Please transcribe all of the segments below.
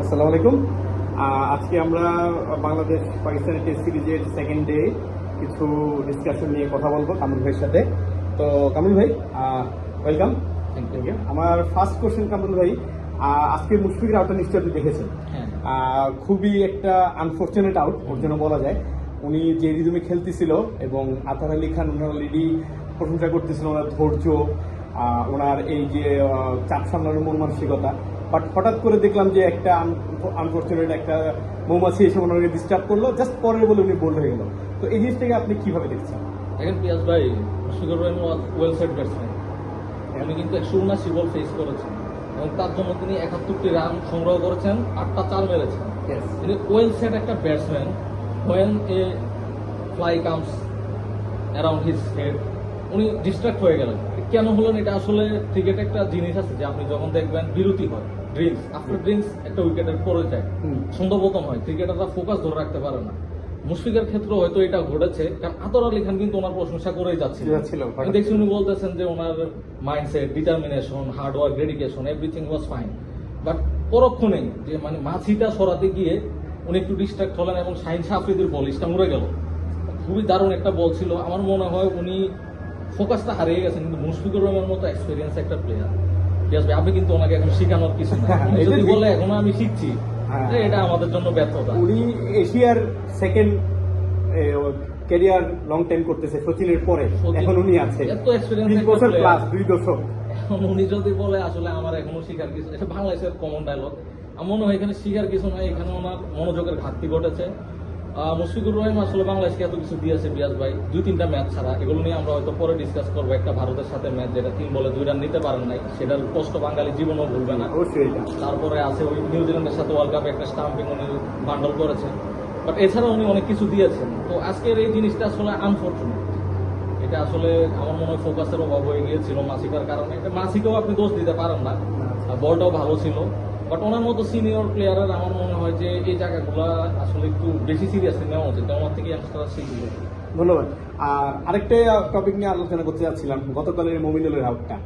আসসালামু আলাইকুম। আজকে আমরা বাংলাদেশ পাকিস্তানের টেস্ট সিরিজের সেকেন্ড ডে কিছু ডিসকাশন নিয়ে কথা বলবো কামরুল ভাইয়ের সাথে। তো কামরুল ভাই, ওয়েলকাম। Thank you. আমার ফার্স্ট কোশ্চেন, কামরুল ভাই, আজকে মুশফিকের আউটটা নিশ্চয়ই আপনি দেখেছেন। খুবই একটা আনফর্চুনেট আউট ওর জন্য বলা যায়। উনি যে রিদমে খেলতেছিল এবং আতার আলী খান ওনার অলরেডি প্রশংসা করতেছিল ওনার ধৈর্য, ওনার এই যে চাপ সামলানোর মন মানসিকতা। বাট হঠাৎ করে দেখলাম যে একটা আনফর্চুনেট একটা মৌমাছি এসে ওনাকে ডিস্টার্ব করলো, জাস্ট পরের বলে উনি বোল্ড হয়ে গেল। তো এই জিনিসটাকে আপনি কিভাবে দেখছেন? দেখেন পিয়াস ভাই, Mushfiqur Rahim well set batsman. উনি কিন্তু 179 বল ফেস করেছেন এবং তার জন্য তিনি 71টি রান সংগ্রহ করেছেন, 8টা 4 মেরেছেন। তিনি ওয়েল সেট একটা batsman. When a fly comes around his head, উনি ডিস্ট্রাক্ট হয়ে গেলেন। কেন হলেন? এটা আসলে ক্রিকেটে একটা জিনিস আছে যে আপনি যখন দেখবেন বিরতি হয়, ড্রিঙ্কস আফটার ড্রিঙ্কস একটা উইকেটের পরে যায়, ছন্দপতন হয়, ক্রিকেটাররা ফোকাস ধরে রাখতে পারে না। মুশফিকের ক্ষেত্রে হয়তো এটা ঘটেছে, কারণ আতর আলী খান কিন্তু ওনার প্রশংসা করেই যাচ্ছিল। দেখছি উনি বলতেছেন যে ওনার mindset, determination, hard work, dedication, everything was fine. But পরক্ষণেই যে মানে মাছিটা সরাতে গিয়ে উনি একটু ডিস্ট্রাক্ট হলেন এবং শাহিন শাহ আফ্রিদির বল ইস্টা উড়ে গেল। খুবই দারুণ একটা বল ছিল। আমার মনে হয় উনি ফোকাসটা হারিয়ে গেছেন। কিন্তু মুশফিকুর রহমানের মতো এক্সপিরিয়েন্স একটা প্লেয়ার, আপনি কিন্তু ওনাকে এখন শেখানোর কিছু না। যদি বলে এখনো আমি শিখছি, এটা আমাদের জন্য ব্যর্থতা। উনি এশিয়ার সেকেন্ড ক্যারিয়ার লং টাইম করতেছে সচিনের পরে, এখন উনি আছে এত এক্সপিরিয়েন্স, 20 বছর প্লাস, 2 দশক। এখন উনি যদি বলে আসলে আমার এখনো শিখার কিছু, এটা বাংলাদেশের কমন ডায়লগ। আমার মনে হয় এখানে শিখার কিছু নয়, এখানে ওনার মনোযোগের ঘাটতি ঘটেছে। মুশফিকুর রহিম আসলে বাংলাদেশকে এত কিছু দিয়েছে বিয়াস ভাই, 2-3টা ম্যাচ ছাড়া। এগুলো নিয়ে আমরা হয়তো পরে ডিসকাস করবো। একটা ভারতের সাথে ম্যাচ, যেটা 3 বলে 2 রান নিতে পারেন নাই, সেটার কষ্ট বাঙালি জীবনও ভুলবে না। তারপরে আছে ওই নিউজিল্যান্ডের সাথে ওয়ার্ল্ড কাপে একটা স্টাম্পিং উনি বান্ডল করেছেন। বাট এছাড়া উনি অনেক কিছু দিয়েছেন। তো আজকের এই জিনিসটা আসলে আনফর্চুনেট। এটা আসলে আমার মনে হয় ফোকাসের অভাব হয়ে গিয়েছিল মাসিকার কারণে। এটা মাসিকেও আপনি দোষ দিতে পারেন না, বলটাও ভালো ছিল। বাট ওনার মতো সিনিয়র প্লেয়ারের আমার মনে হয় যে এই জায়গাগুলো আসলে একটু বেশি সিরিয়াসলি নেওয়া উচিত। ওনার থেকে ইয়াংস্টাররা শিখবে। ধন্যবাদ। আর আরেকটা টপিক নিয়ে আলোচনা করতে যাচ্ছিলাম, গতকালের মমিনুলের আউটটা।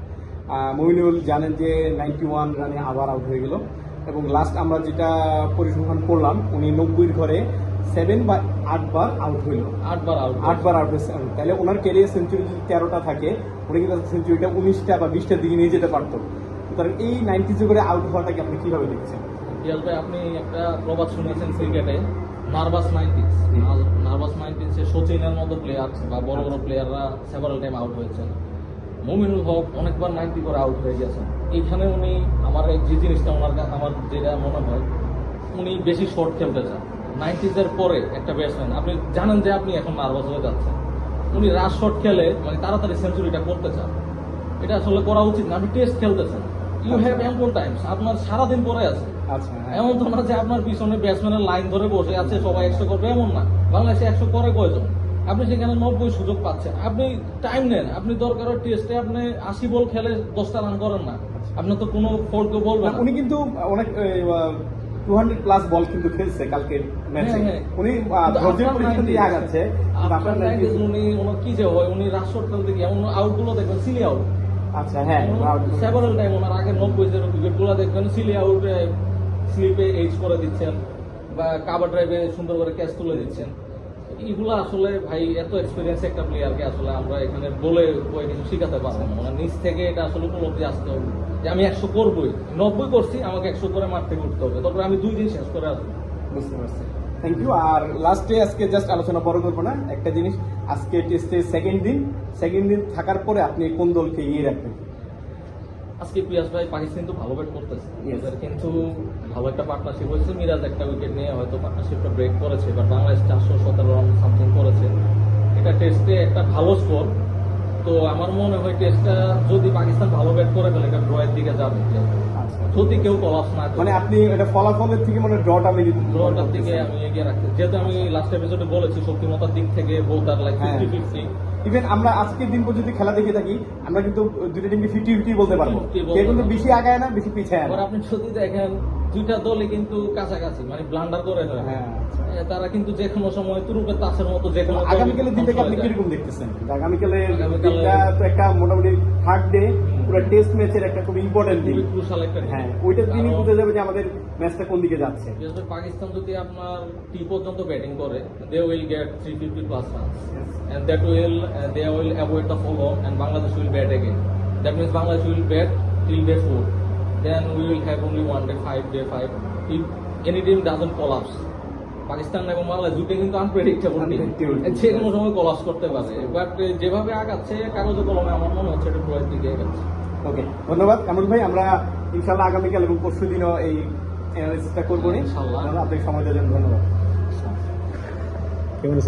মমিনুল জানেন যে 91 রানে আবার আউট হয়ে গেল এবং লাস্ট আমরা যেটা পরিসংখ্যান করলাম, উনি 90-র ঘরে 7 বা 8 বার আউট হইল। 8 বার আউট হয়েছে। তাহলে ওনার ক্যারিয়ার সেঞ্চুরি যদি 13টা থাকে, উনি কিন্তু সেঞ্চুরিটা 19টা বা 20টার দিকে নিয়ে যেতে পারতো। সুতরাং এই 90s করে আউট হওয়াটাকে আপনি কিভাবে দেখছেন? রিয়াল ভাই, আপনি একটা প্রবাদ শুনেছেন ক্রিকেটে, নার্ভাস 90s। নার্ভাস 90s-এ সচিনের মতো প্লেয়ার বা বড় বড় প্লেয়াররা সেভারাল টাইম আউট হয়েছেন। মুমিনুল হক অনেকবার 90 করে আউট হয়ে গেছেন। এইখানে উনি আমার যে জিনিসটা ওনার আমার যেটা মনে হয়, উনি বেশি শর্ট খেলতে চান। 90s-এর পরে একটা ব্যাটসম্যান, আপনি জানেন যে আপনি এখন নার্ভাস হয়ে যাচ্ছেন, উনি রাশ শট খেলে মানে তাড়াতাড়ি সেঞ্চুরিটা করতে চান। এটা আসলে করা উচিত না। আপনি টেস্ট খেলতেছেন, ইউ হ্যাভ অ্যাম্পল টাইমস, আপনার সারাদিন পরে আছে। এমন তো না যে আপনার পিছনে ব্যাটসম্যানের লাইন ধরে বসে আছে, সবাই 100 করবে, এমন না। বাংলাদেশে 100 করে কয়জন? আপনি সেখানে 90 সুযোগ পাচ্ছেন। আপনি টাইম নেন। আপনি দরকার টেস্টে আপনি 80 বল খেলে 10টা রান করেন না, আপনার তো কোনো ফল্ট বলবেন। উনি কিন্তু অনেক 200 প্লাস বল কিন্তু খেলছে কালকে ম্যাচে। উনি ধৈর্যের পরীক্ষা দিয়ে আগাচ্ছে। উনি কি যে হয়, উনি রাশ শট খেলতে গিয়ে এমন আউটগুলো দেখবেন সিলি আউট। আচ্ছা, হ্যাঁ, সেভারাল টাইম ওনার আগে 90 উইকেটগুলো দেখবেন সিলি আউট, স্লিপে এইচ করে দিচ্ছেন বা কাভার ড্রাইভে সুন্দর করে ক্যাচ তুলে দিচ্ছেন। এগুলো আসলে ভাই, এত এক্সপিরিয়েন্স একটা প্লেয়ারকে আসলে আমরা এখানে বলে কিছু শিখাতে পারবো না। মানে নিজ থেকে এটা আসলে উপলব্ধি আসতে হবে যে আমি 100 করবোই, 90 করছি, আমাকে 100 করে মাঠ থেকে উঠতে হবে, তারপরে আমি 2 দিন শেষ করে আসবো। বুঝতে পারছি, থ্যাংক ইউ। আর লাস্টে আজকে জাস্ট আলোচনা বড় করবো না, একটা জিনিস, আজকে টেস্টের সেকেন্ড দিন থাকার পরে আপনি কোন দলকে ইয়ে রাখবেন? আজকে পিয়াস ভাই, পাকিস্তান তো ভালো ব্যাট করতেছে, কিন্তু ভালো একটা পার্টনারশিপ হয়েছে। মিরাজ একটা উইকেট নিয়ে হয়তো পার্টনারশিপটা ব্রেক করেছে, বাট বাংলাদেশ 417 রান সামথিং করেছে। এটা টেস্টে একটা ভালো স্কোর। তো আমার মনে হয় টেস্টটা যদি পাকিস্তান ভালো ব্যাট করে ফেলে, এটা ড্রয়ের দিকে যাবে যদি কেউ কলাপস না করে। মানে আপনি এটা ফলাফলের থেকে মানে ড্রটার দিকে আমি এগিয়ে রাখতে, যেহেতু আমি লাস্ট এপিসোডে বলেছি শক্তিমত্তার দিক থেকে বোথ আর লাইক 50-50। ইভেন আমরা আজকের দিন পর্যন্ত খেলা দেখে থাকি, আমরা কিন্তু দুইটা টিমকে 50-50 বলতে পারবো। কেউ কিন্তু বেশি আগায় না, বেশি পিছায় না। আপনি যদি দেখেন দুইটা দলই কিন্তু কাছাকাছি, মানে ব্লান্ডার করে না। তারা কিন্তু যে কোনো সময় তুরুপের তাসের মতো যে কোনো। আগামীকালের দিনটাকে আপনি কিরকম দেখতেছেন? আগামীকালের দিনটা তো একটা মোটামুটি থার্ড ডে, পুরো টেস্ট ম্যাচের একটা খুব ইম্পর্টেন্ট দিন। খুবই ক্রুশাল একটা হ্যাঁ, ওইটার দিনই কারণ- বুঝে যাবে যে আমাদের ম্যাচটা কোন দিকে যাচ্ছে। বিশেষ করে পাকিস্তান যদি আপনার টি পর্যন্ত ব্যাটিং করে, they will get 350 plus runs and that will they will avoid the follow and Bangladesh will bat again. That means Bangladesh will bat till day 4. Then we will have only one day 5, day 5. If any team doesn't collapse, Pakistan এবং বাংলাদেশ দুটো কিন্তু unpredictable team, Unpredictable. যে কোনো সময় collapse করতে পারে। But যেভাবে আগাচ্ছে কাগজে কলমে আমার মনে হচ্ছে এটা ড্রয়ের দিকে এগাচ্ছে। ওকে, ধন্যবাদ কামরুল ভাই। আমরা ইনশাল্লাহ আগামীকাল এবং পরশু দিনও এই অ্যানালিসিসটা করবো। ইনশাল্লাহ। আপনাকে সময় দেওয়ার জন্য ধন্যবাদ। কেমন আছেন?